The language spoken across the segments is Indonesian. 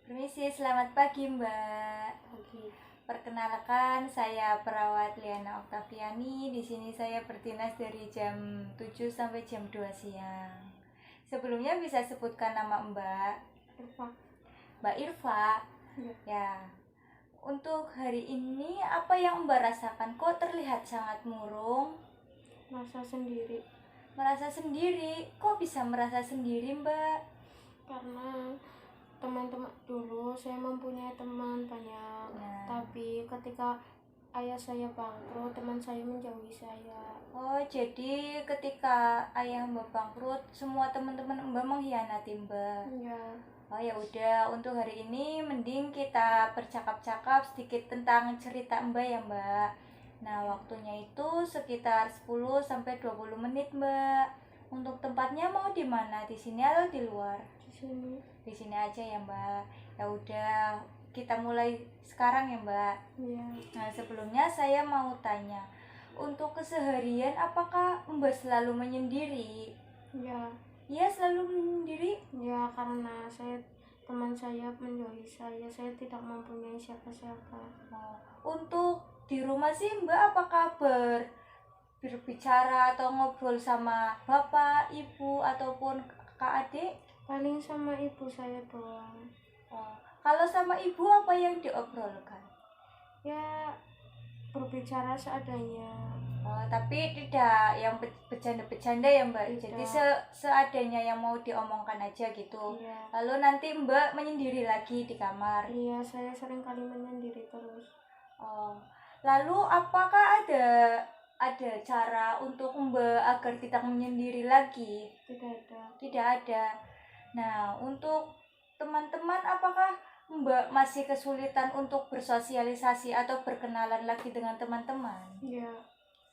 Permisi, selamat pagi Mbak. Oke. Perkenalkan, saya perawat Liana Oktaviani. Di sini saya berdinas dari jam 7 sampai jam 2 siang. Sebelumnya bisa sebutkan nama Mbak. Irfa. Mbak Irfa. Ya. Ya. Untuk hari ini apa yang Mbak rasakan? Kok terlihat sangat murung? Merasa sendiri Merasa sendiri. Kok bisa merasa sendiri, Mbak? karena teman-teman dulu saya mempunyai teman banyak, tapi ketika ayah saya bangkrut, teman saya menjauhi saya. Oh, jadi ketika ayah Mbak bangkrut, semua teman-teman Mbak mengkhianati Mbak. Ya. Oh ya udah, untuk hari ini mending kita bercakap-cakap sedikit tentang cerita Mbak ya Mbak. Nah, waktunya itu sekitar 10 sampai 20 menit Mbak. Untuk tempatnya mau di mana? Di sini atau di luar? Di sini. Di sini aja ya Mbak. Ya udah, kita mulai sekarang ya Mbak. Ya. Nah, sebelumnya saya mau tanya, untuk keseharian apakah Mbak selalu menyendiri? Ya. Iya, selalu menyendiri. Ya, karena teman saya menjauhi saya tidak mempunyai siapa-siapa. Oh, untuk di rumah sih Mbak apakah berbicara atau ngobrol sama bapak, ibu ataupun kakak adik? Paling sama ibu saya doang. Oh, kalau sama ibu apa yang diobrolkan? Ya, berbicara seadanya. Oh, tapi tidak yang bercanda-bercanda ya Mbak. Tidak. Jadi seadanya yang mau diomongkan aja gitu. Iya. Lalu nanti Mbak menyendiri lagi di kamar. Iya, saya sering kali menyendiri terus. Oh, lalu apakah ada cara untuk Mbak agar tidak menyendiri lagi? Tidak ada. Tidak ada. Nah, untuk teman-teman apakah Mbak masih kesulitan untuk bersosialisasi atau berkenalan lagi dengan teman-teman? Iya.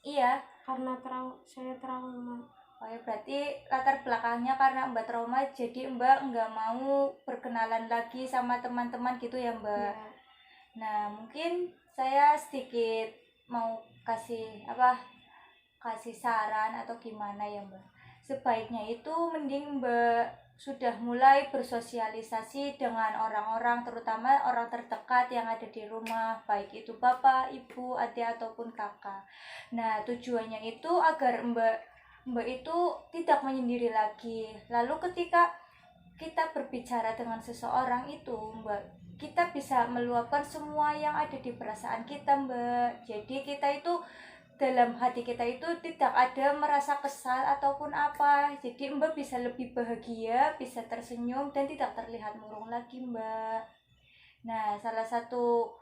Iya. Karena saya trauma. Oh ya, berarti latar belakangnya karena Mbak trauma, jadi Mbak nggak mau berkenalan lagi sama teman-teman gitu ya Mbak? Ya. Nah, mungkin saya sedikit mau kasih saran atau gimana ya Mbak. Sebaiknya itu mending Mbak sudah mulai bersosialisasi dengan orang-orang, terutama orang terdekat yang ada di rumah, baik itu bapak, ibu, adik ataupun kakak. Nah, tujuannya itu agar Mbak itu tidak menyendiri lagi. Lalu ketika kita berbicara dengan seseorang itu Mbak, kita bisa meluapkan semua yang ada di perasaan kita Mbak. Jadi kita itu dalam hati kita itu tidak ada merasa kesal ataupun apa. Jadi Mbak bisa lebih bahagia, bisa tersenyum dan tidak terlihat murung lagi Mbak. Nah, salah satu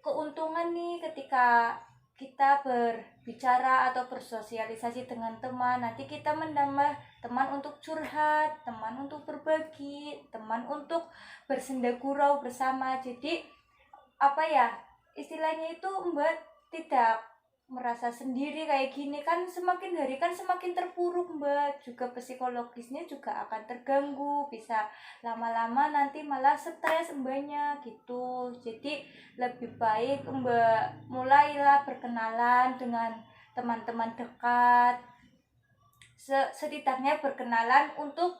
keuntungan nih ketika kita berbicara atau bersosialisasi dengan teman, nanti kita menambah teman untuk curhat, teman untuk berbagi, teman untuk bersenda gurau bersama. Jadi apa ya, istilahnya itu Mbak tidak merasa sendiri kayak gini kan, semakin hari kan semakin terpuruk Mbak, juga psikologisnya juga akan terganggu, bisa lama-lama nanti malah stres Mbaknya gitu. Jadi lebih baik Mbak mulailah berkenalan dengan teman-teman dekat, setidaknya berkenalan untuk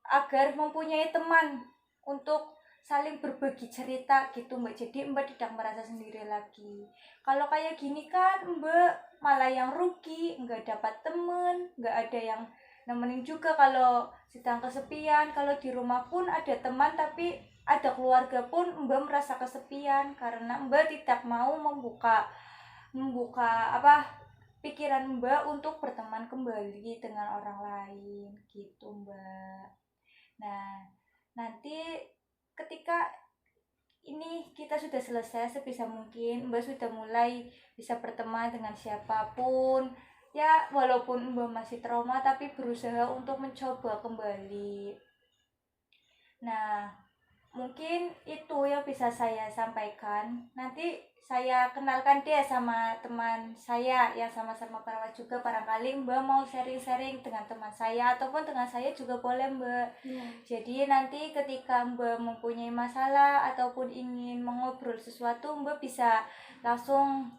agar mempunyai teman untuk saling berbagi cerita gitu Mbak. Jadi Mbak tidak merasa sendiri lagi. Kalau kayak gini kan Mbak malah yang rugi, nggak dapat temen, nggak ada yang nemenin juga kalau sedang kesepian. Kalau di rumah pun ada teman tapi ada keluarga pun Mbak merasa kesepian karena Mbak tidak mau membuka pikiran Mbak untuk berteman kembali dengan orang lain gitu Mbak. Nah, nanti ketika ini kita sudah selesai, sebisa mungkin Mbak sudah mulai bisa berteman dengan siapapun. Ya, walaupun Mbak masih trauma tapi berusaha untuk mencoba kembali. Nah, mungkin itu yang bisa saya sampaikan. Nanti saya kenalkan deh sama teman saya yang sama-sama perawat juga, barangkali Mbak mau sharing-sharing dengan teman saya ataupun dengan saya juga boleh Mbak. Ya. Jadi nanti ketika Mbak mempunyai masalah ataupun ingin mengobrol sesuatu, Mbak bisa langsung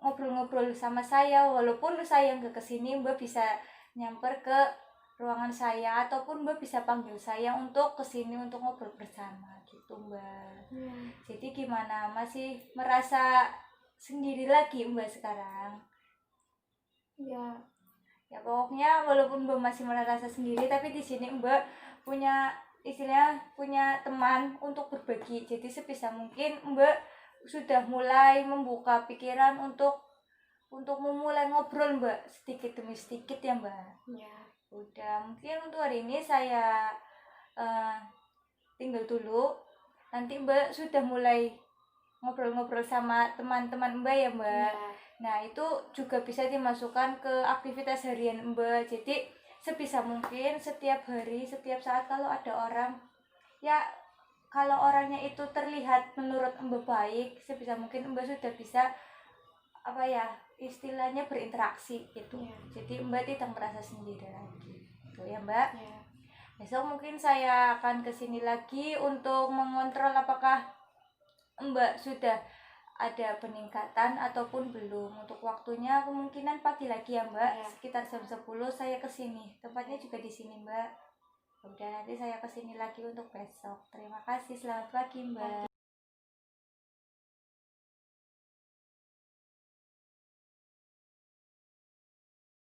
ngobrol-ngobrol sama saya. Walaupun saya nggak kesini, Mbak bisa nyamper ke ruangan saya, ataupun Mbak bisa panggil saya untuk kesini untuk ngobrol bersama gitu Mbak. Jadi gimana, masih merasa sendiri lagi Mbak sekarang? Ya pokoknya walaupun Mbak masih merasa sendiri, tapi di sini Mbak punya istilahnya punya teman untuk berbagi. Jadi sebisa mungkin Mbak sudah mulai membuka pikiran untuk memulai ngobrol Mbak, sedikit demi sedikit ya Mbak. Udah, mungkin untuk hari ini saya tinggal dulu. Nanti Mbak sudah mulai ngobrol-ngobrol sama teman-teman Mbak ya Mbak. Nah itu juga bisa dimasukkan ke aktivitas harian Mbak. Jadi sebisa mungkin setiap hari, setiap saat kalau ada orang, ya kalau orangnya itu terlihat menurut Mbak baik, sebisa mungkin Mbak sudah bisa apa ya istilahnya berinteraksi gitu. Jadi Mbak tidak merasa sendiri lagi gitu ya Mbak. Besok mungkin saya akan kesini lagi untuk mengontrol apakah Mbak sudah ada peningkatan ataupun belum. Untuk waktunya kemungkinan pagi lagi ya Mbak, sekitar jam 10 saya kesini. Tempatnya juga di sini Mbak. Udah, nanti saya kesini lagi untuk besok. Terima kasih, selamat pagi Mbak.